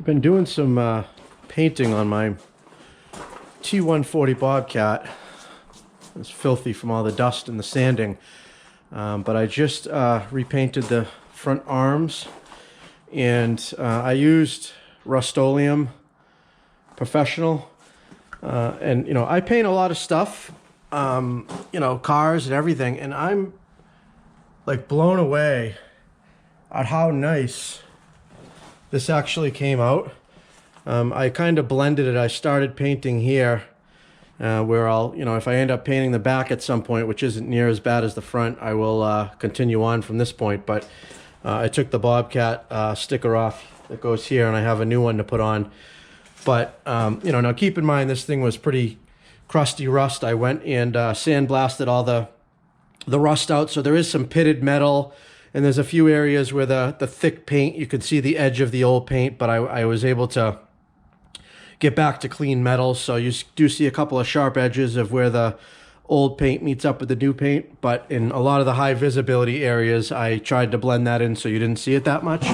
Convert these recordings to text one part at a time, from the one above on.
Been doing some painting on my T140 Bobcat. It's filthy from all the dust and the sanding. But I just repainted the front arms, and I used Rust-Oleum Professional. And, you know, I paint a lot of stuff, you know, cars and everything, and I'm like blown away at how nice this actually came out. I kind of blended it. I started painting here where I'll, you know, if I end up painting the back at some point, which isn't near as bad as the front, I will continue on from this point. But I took the Bobcat sticker off that goes here, and I have a new one to put on. But, you know, now keep in mind, this thing was pretty crusty rust. I went and sandblasted all the rust out. So there is some pitted metal, and there's a few areas where the thick paint, you can see the edge of the old paint, but I was able to get back to clean metal. So you do see a couple of sharp edges of where the old paint meets up with the new paint. But in a lot of the high visibility areas, I tried to blend that in so you didn't see it that much.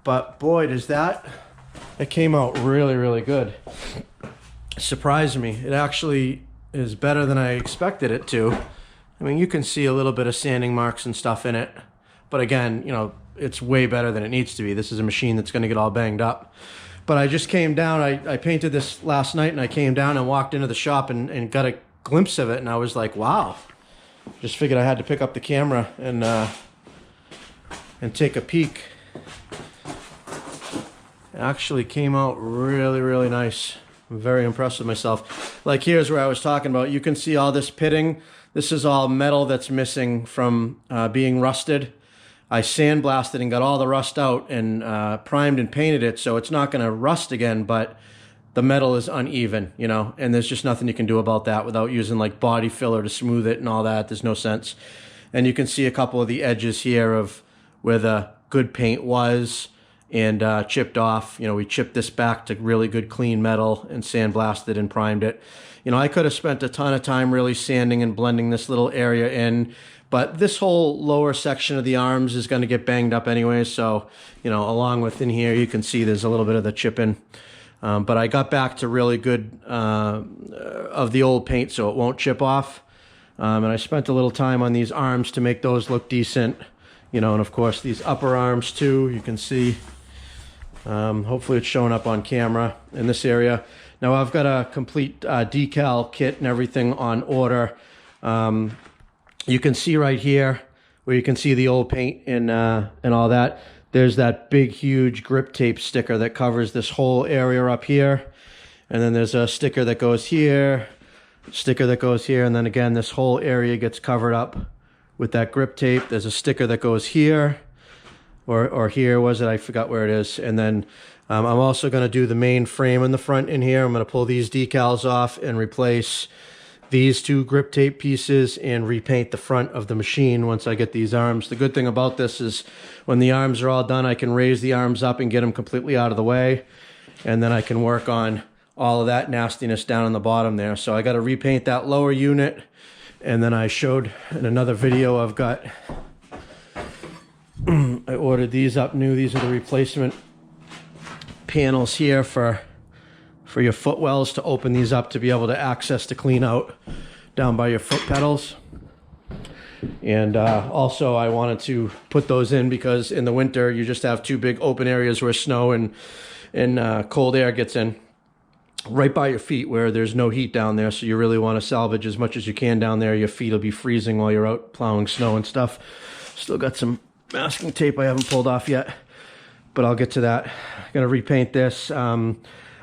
But boy, it came out really, really good. It surprised me. It actually is better than I expected it to. I mean, you can see a little bit of sanding marks and stuff in it. But again, you know, it's way better than it needs to be. This is a machine that's going to get all banged up. But I just came down. I painted this last night, and I came down and walked into the shop and got a glimpse of it. And I was like, wow. Just figured I had to pick up the camera and take a peek. It actually came out really, really nice. I'm very impressed with myself. Like, here's where I was talking about. You can see all this pitting. This is all metal that's missing from being rusted. I sandblasted and got all the rust out and primed and painted it, so it's not going to rust again, but the metal is uneven, you know, and there's just nothing you can do about that without using like body filler to smooth it and all that. There's no sense. And you can see a couple of the edges here of where the good paint was and chipped off. You know, we chipped this back to really good clean metal and sandblasted and primed it. You know, I could have spent a ton of time really sanding and blending this little area in, but this whole lower section of the arms is going to get banged up anyway. So, you know, along with in here, you can see there's a little bit of the chipping. But I got back to really good of the old paint so it won't chip off. And I spent a little time on these arms to make those look decent. You know, and of course these upper arms too, you can see. Hopefully it's showing up on camera in this area. Now I've got a complete decal kit and everything on order. You can see right here where you can see the old paint and all that. There's that big, huge grip tape sticker that covers this whole area up here. And then there's a sticker that goes here, sticker that goes here, and then again, this whole area gets covered up with that grip tape. There's a sticker that goes here, or here was it? I forgot where it is. And then I'm also going to do the main frame in the front in here. I'm going to pull these decals off and replace these two grip tape pieces and repaint the front of the machine once I get these arms. The good thing about this is when the arms are all done, I can raise the arms up and get them completely out of the way. And then I can work on all of that nastiness down on the bottom there. So I got to repaint that lower unit. And then I showed in another video, I've got, I ordered these up new. These are the replacement panels here for your footwells to open these up to be able to access to clean out down by your foot pedals. And also I wanted to put those in because in the winter you just have two big open areas where snow and cold air gets in right by your feet where there's no heat down there. So you really want to salvage as much as you can down there. Your feet will be freezing while you're out plowing snow and stuff. Still got some masking tape I haven't pulled off yet, but I'll get to that. I'm gonna repaint this.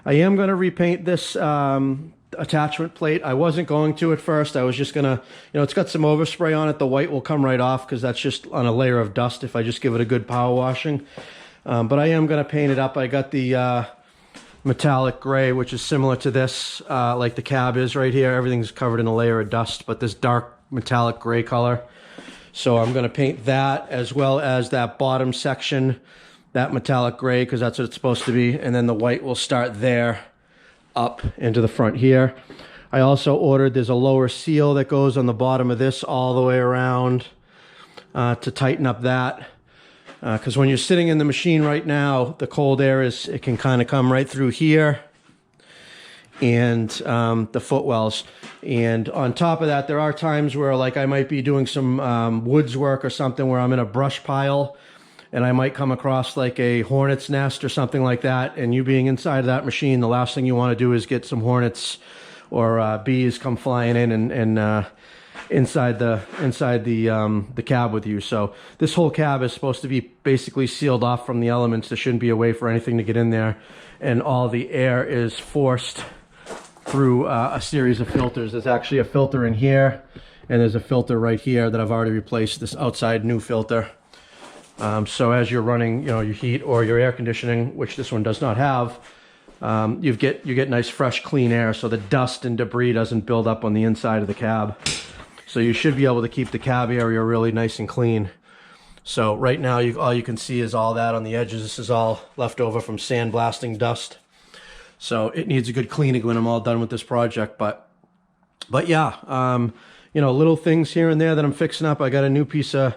I am going to repaint this attachment plate. I wasn't going to at first. I was just going to, you know, it's got some overspray on it. The white will come right off because that's just on a layer of dust if I just give it a good power washing. But I am going to paint it up. I got the metallic gray, which is similar to this, like the cab is right here. Everything's covered in a layer of dust, but this dark metallic gray color. So I'm going to paint that as well as that bottom section, that metallic gray, because that's what it's supposed to be. And then the white will start there up into the front here. I also ordered, there's a lower seal that goes on the bottom of this all the way around to tighten up that. because when you're sitting in the machine right now, the cold air it can kind of come right through here and the footwells. And on top of that, there are times where like I might be doing some woods work or something where I'm in a brush pile and I might come across like a hornet's nest or something like that. And you being inside of that machine, the last thing you want to do is get some hornets or bees come flying in and inside the cab with you. So this whole cab is supposed to be basically sealed off from the elements. There shouldn't be a way for anything to get in there, and all the air is forced through a series of filters. There's actually a filter in here, and there's a filter right here that I've already replaced, this outside new filter. So as you're running, your heat or your air conditioning, which this one does not have, you get nice fresh clean air, so the dust and debris doesn't build up on the inside of the cab. So you should be able to keep the cab area really nice and clean. So right now all you can see is all that on the edges. This is all left over from sandblasting dust. So it needs a good cleaning when I'm all done with this project. But yeah, little things here and there that I'm fixing up. I got a new piece of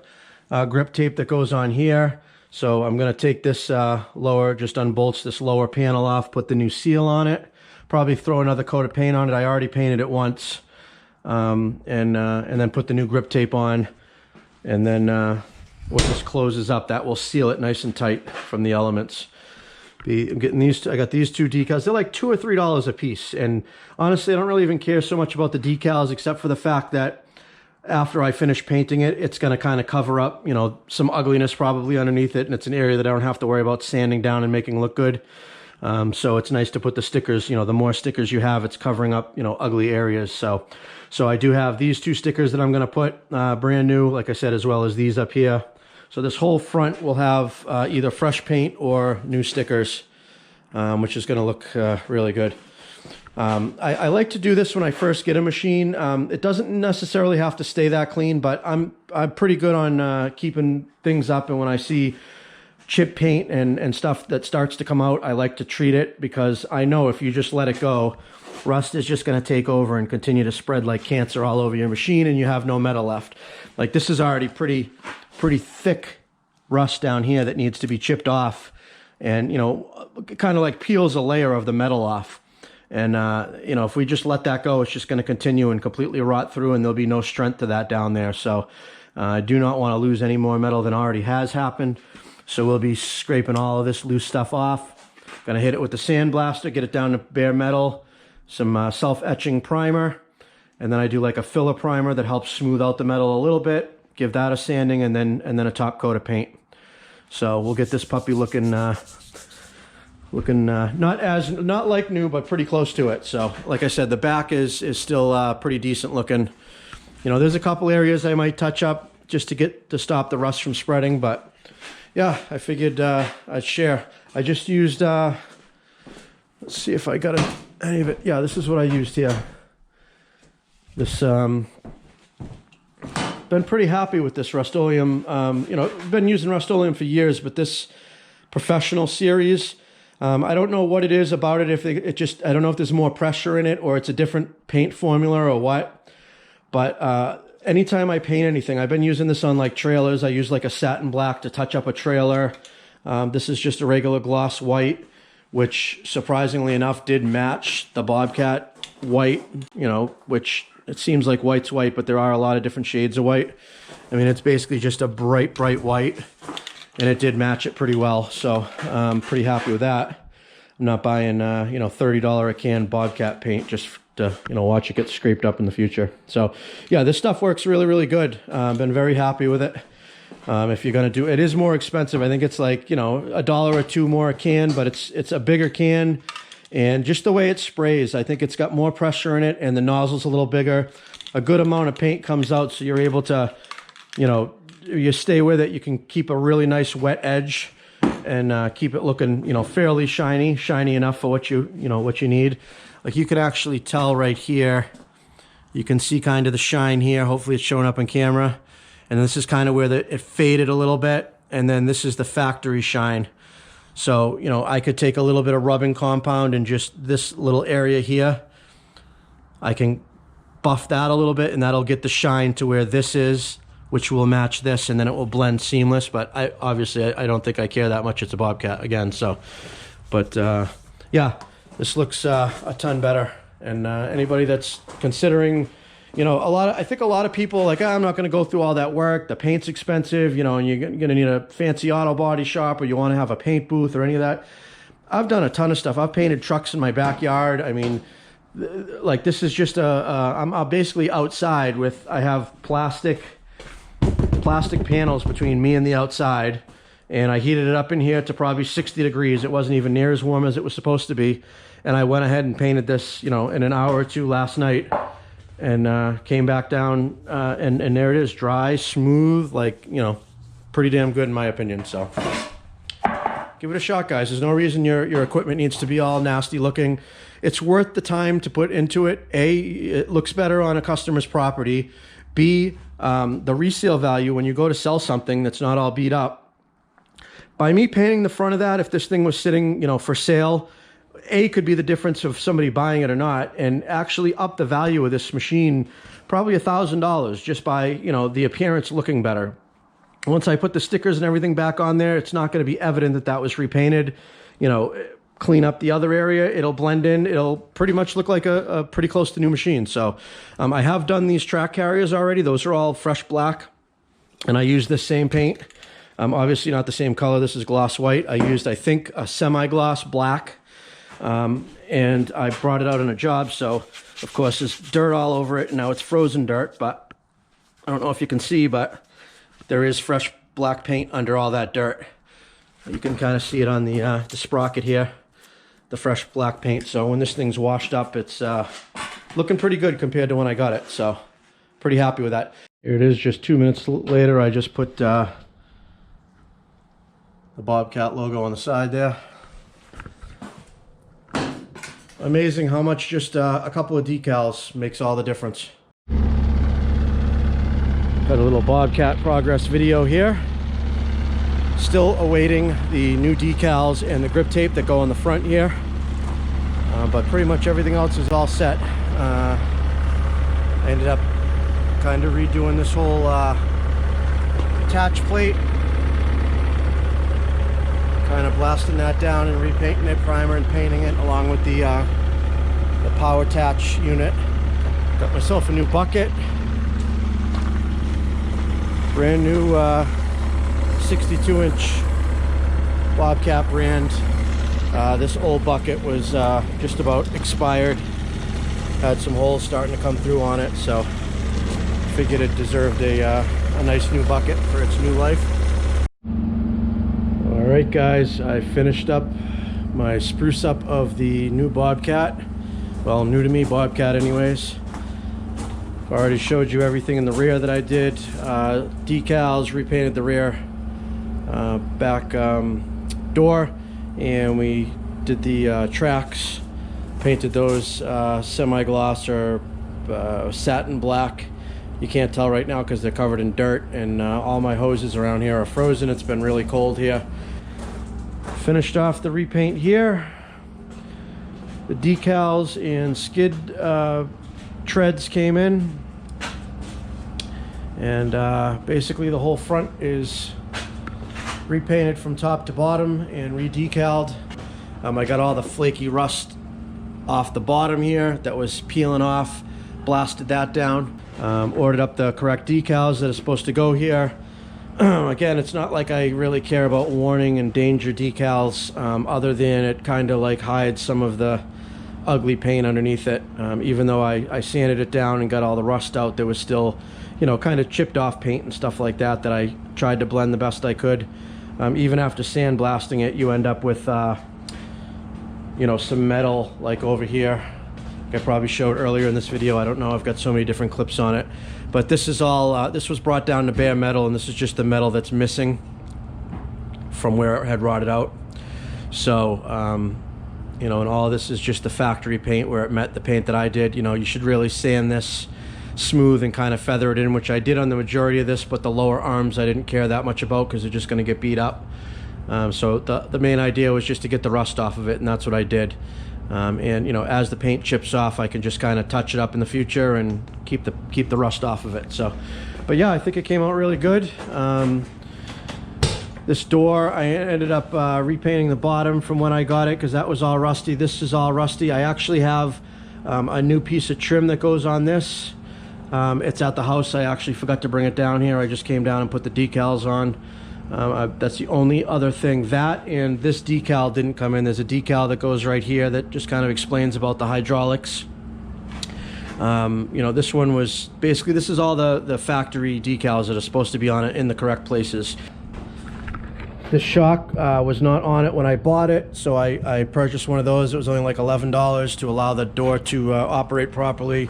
grip tape that goes on here. So I'm going to take this just unbolts this lower panel off, put the new seal on it, probably throw another coat of paint on it. I already painted it once. And then put the new grip tape on. And then when this closes up, that will seal it nice and tight from the elements. I'm getting these. I got these two decals. They're like $2 or $3 a piece. And honestly, I don't really even care so much about the decals, except for the fact that after I finish painting it, it's going to kind of cover up, some ugliness probably underneath it. And it's an area that I don't have to worry about sanding down and making look good. So it's nice to put the stickers, the more stickers you have, it's covering up, ugly areas. So I do have these two stickers that I'm going to put brand new, like I said, as well as these up here. So this whole front will have either fresh paint or new stickers, which is going to look really good. I like to do this when I first get a machine. It doesn't necessarily have to stay that clean, but I'm pretty good on keeping things up. And when I see chip paint and stuff that starts to come out, I like to treat it, because I know if you just let it go, rust is just going to take over and continue to spread like cancer all over your machine, and you have no metal left. Like this is already pretty thick rust down here that needs to be chipped off, and kind of like peels a layer of the metal off. And if we just let that go, it's just going to continue and completely rot through, and there'll be no strength to that down there. So I do not want to lose any more metal than already has happened. So we'll be scraping all of this loose stuff off. Gonna hit it with the sandblaster, get it down to bare metal, some self-etching primer, and then I do like a filler primer that helps smooth out the metal a little bit, give that a sanding, and then a top coat of paint. So we'll get this puppy looking not like new, but pretty close to it. So like I said, the back is still pretty decent looking. There's a couple areas I might touch up just to stop the rust from spreading, but yeah, I figured I'd share. I just used, let's see if I got any of it. Yeah, this is what I used here. This, been pretty happy with this Rust-Oleum. Been using Rust-Oleum for years, but this Professional series, I don't know what it is about it. I don't know if there's more pressure in it or it's a different paint formula or what. But anytime I paint anything, I've been using this on like trailers. I use like a satin black to touch up a trailer. This is just a regular gloss white, which surprisingly enough did match the Bobcat white, which it seems like white's white, but there are a lot of different shades of white. I mean, it's basically just a bright white, and it did match it pretty well. So I'm pretty happy with that. I'm not buying, $30 a can Bobcat paint just to, watch it get scraped up in the future. So yeah, this stuff works really, really good. Been very happy with it. If you're going to do it, is more expensive. I think it's like, $1 or $2 more a can, but it's a bigger can. And just the way it sprays, I think it's got more pressure in it, and the nozzle's a little bigger. A good amount of paint comes out, so you're able to, you stay with it. You can keep a really nice wet edge and keep it looking, fairly shiny enough for what you need. Like you can actually tell right here, you can see kind of the shine here. Hopefully it's showing up on camera. And this is kind of where it faded a little bit. And then this is the factory shine. So, I could take a little bit of rubbing compound and just this little area here. I can buff that a little bit, and that'll get the shine to where this is which will match this, and then it will blend seamless. But I obviously I don't think I care that much. It's a Bobcat again, so. But yeah, this looks a ton better. And anybody that's considering, you know, I think a lot of people like, I'm not going to go through all that work. The paint's expensive, you know, and you're going to need a fancy auto body shop, or you want to have a paint booth or any of that. I've done a ton of stuff. I've painted trucks in my backyard. I mean, like this is just I'm basically outside with, I have plastic panels between me and the outside, and I heated it up in here to probably 60 degrees. It wasn't even near as warm as it was supposed to be. And I went ahead and painted this, you know, in an hour or two last night, and came back down, and there it is, dry, smooth, like, you know, pretty damn good in my opinion. So give it a shot, guys. There's no reason your equipment needs to be all nasty looking. It's worth the time to put into it. A, it looks better on a customer's property. B, the resale value when you go to sell something that's not all beat up. By me painting the front of that, if this thing was sitting, you know, for sale, A, could be the difference of somebody buying it or not, and actually up the value of this machine probably $1,000 just by, you know, the appearance looking better. Once I put the stickers and everything back on there, it's not going to be evident that that was repainted. You know, clean up the other area, it'll blend in, it'll pretty much look like a pretty close to new machine. So I have done these track carriers already. Those are all fresh black, and I use this same paint. Obviously not the same color. This is gloss white. I used, I think, a semi-gloss black, and I brought it out on a job. So, of course, there's dirt all over it. Now it's frozen dirt, but I don't know if you can see, but there is fresh black paint under all that dirt. You can kind of see it on the sprocket here, the fresh black paint. So when this thing's washed up, it's looking pretty good compared to when I got it. So pretty happy with that. Here it is, just 2 minutes later. I just put the Bobcat logo on the side there. Amazing how much just a couple of decals makes all the difference. Got a little Bobcat progress video here. Still awaiting the new decals and the grip tape that go on the front here. But pretty much everything else is all set. I ended up kind of redoing this whole attach plate. Kind of blasting that down and repainting it, primer and painting it, along with the power attach unit. Got myself a new bucket. Brand new 62-inch Bobcat brand. This old bucket was just about expired. Had some holes starting to come through on it, so figured it deserved a nice new bucket for its new life. Alright guys, I finished up my spruce up of the new Bobcat. Well, new to me Bobcat anyways. I've already showed you everything in the rear that I did. Decals, repainted the rear back door, and we did the tracks, painted those semi-gloss or satin black. You can't tell right now because they're covered in dirt, and all my hoses around here are frozen. It's been really cold here. Finished off the repaint here. The decals and skid treads came in, and basically the whole front is repainted from top to bottom and re-decaled. I got all the flaky rust off the bottom here that was peeling off, blasted that down. Ordered up the correct decals that are supposed to go here. Again, it's not like I really care about warning and danger decals, other than it kind of like hides some of the ugly paint underneath it. Even though I sanded it down and got all the rust out, there was still, you know, kind of chipped off paint and stuff like that that I tried to blend the best I could. Even after sandblasting it, you end up with, you know, some metal like over here. I probably showed earlier in this video. I don't know, I've got so many different clips on it, but this is all this was brought down to bare metal, and this is just the metal that's missing from where it had rotted out. So you know, and all of this is just the factory paint where it met the paint that I did. You know, you should really sand this smooth and kind of feather it in, which I did on the majority of this, but the lower arms I didn't care that much about because they're just going to get beat up. So the main idea was just to get the rust off of it, and that's what I did. And you know, as the paint chips off, I can just kind of touch it up in the future and keep the rust off of it. So But yeah, I think it came out really good. This door, I ended up repainting the bottom from when I got it because that was all rusty. This is all rusty. I actually have a new piece of trim that goes on this. It's at the house. I actually forgot to bring it down here. I just came down and put the decals on. That's the only other thing. That and this decal didn't come in. There's a decal that goes right here that just kind of explains about the hydraulics. You know, this one was basically, this is all the factory decals that are supposed to be on it in the correct places. This shock was not on it when I bought it, so I purchased one of those. It was only like $11 to allow the door to operate properly.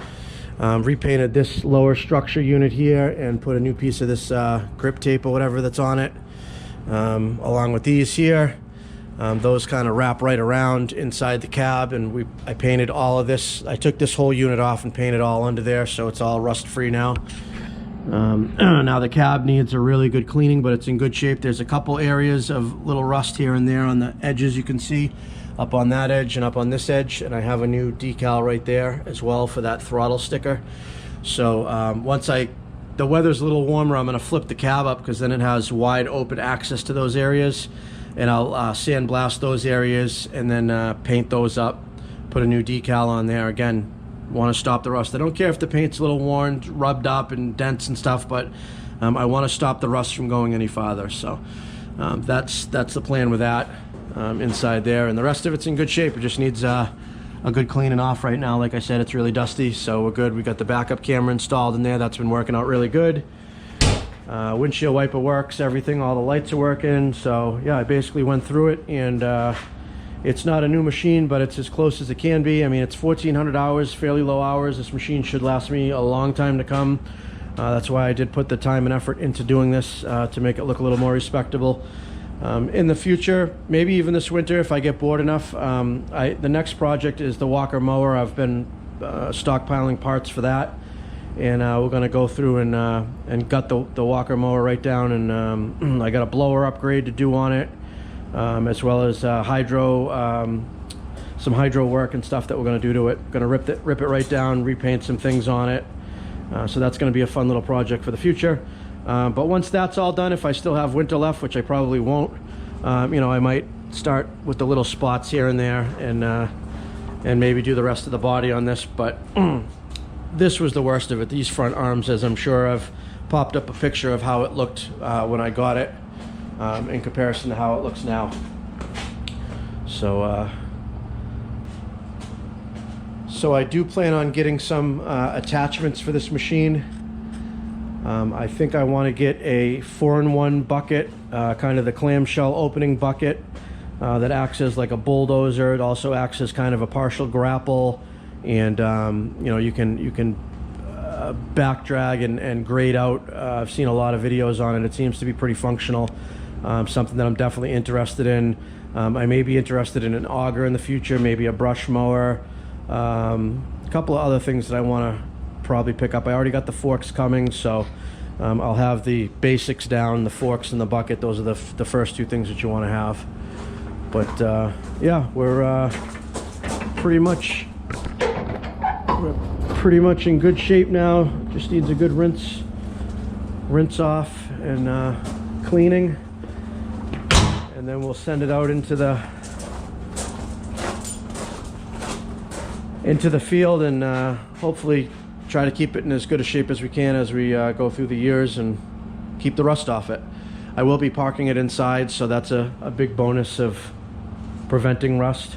Repainted this lower structure unit here and put a new piece of this grip tape or whatever that's on it, along with these here. Those kind of wrap right around inside the cab, and I painted all of this. I took this whole unit off and painted all under there, so it's all rust free now. Now the cab needs a really good cleaning, but it's in good shape. There's a couple areas of little rust here and there on the edges, you can see up on that edge and up on this edge, and I have a new decal right there as well for that throttle sticker. So once the weather's a little warmer, I'm going to flip the cab up because then it has wide open access to those areas, and I'll sandblast those areas and then paint those up, put a new decal on there. Again, want to stop the rust. I don't care if the paint's a little worn, rubbed up and dents and stuff, but I want to stop the rust from going any farther. So that's the plan with that inside there, and the rest of it's in good shape. It just needs a good cleaning off right now. Like I said, it's really dusty, so we're good. We got the backup camera installed in there. That's been working out really good. Windshield wiper works, everything, all the lights are working. So yeah, I basically went through it, and it's not a new machine, but it's as close as it can be. I mean, it's 1,400 hours, fairly low hours. This machine should last me a long time to come. That's why I did put the time and effort into doing this, to make it look a little more respectable. In the future, maybe even this winter, if I get bored enough, the next project is the Walker mower. I've been stockpiling parts for that, and we're going to go through and gut the Walker mower right down, and I got a blower upgrade to do on it. As well as some hydro work and stuff that we're going to do to it. Going to rip it right down, repaint some things on it. So that's going to be a fun little project for the future. But once that's all done, if I still have winter left, which I probably won't, you know, I might start with the little spots here and there, and maybe do the rest of the body on this. But this was the worst of it. These front arms, as I'm sure I've popped up a picture of how it looked when I got it. In comparison to how it looks now. So I do plan on getting some attachments for this machine. I think I want to get a 4-in-1 bucket, kind of the clamshell opening bucket that acts as like a bulldozer. It also acts as kind of a partial grapple, and you know, you can back drag and grade out. I've seen a lot of videos on it. It seems to be pretty functional. Something that I'm definitely interested in. I may be interested in an auger in the future, maybe a brush mower, a couple of other things that I want to probably pick up. I already got the forks coming, so I'll have the basics down, the forks and the bucket. Those are the first two things that you want to have. But yeah, we're pretty much in good shape now. Just needs a good rinse off and cleaning. And then we'll send it out into the field, and hopefully try to keep it in as good a shape as we can as we go through the years and keep the rust off it. I will be parking it inside, so that's a big bonus of preventing rust.